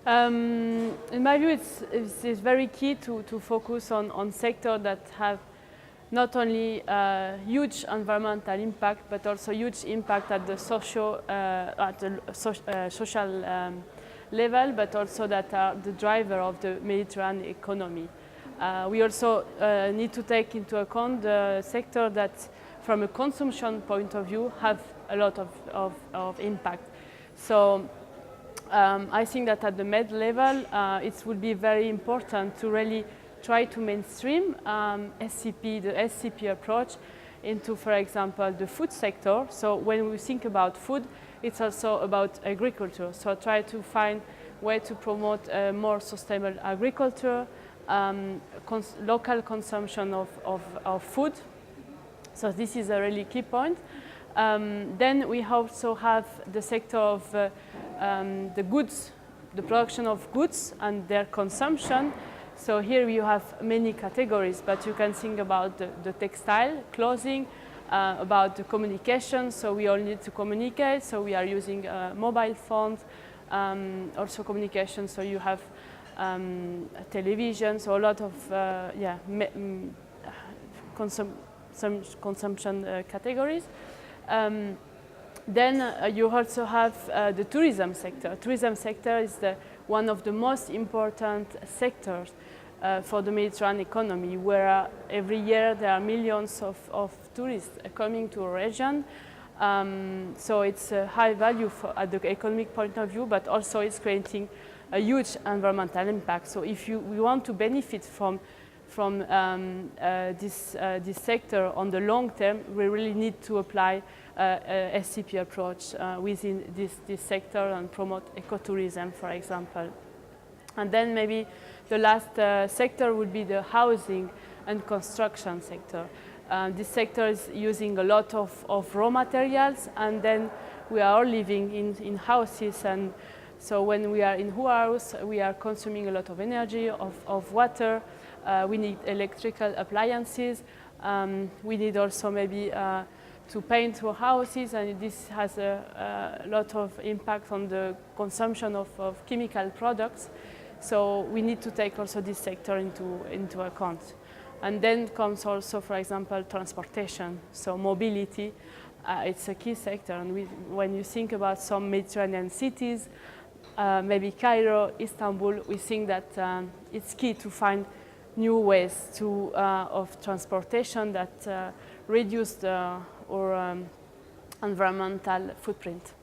In my view, it's very key to focus on sectors that have not only huge environmental impact, but also huge impact at the social level, but also that are the driver of the Mediterranean economy. We also need to take into account the sector that, from a consumption point of view, have a lot of impact. So I think that at the Med level, it would be very important to really try to mainstream the SCP approach into, for example, the food sector. So when we think about food, it's also about agriculture. So try to find way to promote more sustainable agriculture, local consumption of food. So this is a really key point. Then we also have the sector of the goods, the production of goods and their consumption. So here you have many categories, but you can think about the textile, clothing, about the communication. So we all need to communicate. So we are using mobile phones, also communication. So you have television. So a lot of consumption categories. Then you also have the tourism sector. Tourism sector is one of the most important sectors for the Mediterranean economy, where every year there are millions of tourists coming to a region. So it's a high value at the economic point of view, but also it's creating a huge environmental impact. So if we want to benefit from this sector on the long term, we really need to apply a SCP approach within this sector and promote ecotourism, for example. And then maybe the last sector would be the housing and construction sector. This sector is using a lot of raw materials, and then we are all living in houses, and so when we are in a house, we are consuming a lot of energy, of water. We need electrical appliances. We need also maybe to paint our houses, and this has a lot of impact on the consumption of chemical products. So we need to take also this sector into account. And then comes also, for example, transportation. So mobility, it's a key sector. And when you think about some Mediterranean cities, maybe Cairo, Istanbul, we think that it's key to find new ways of transportation that reduce our environmental footprint.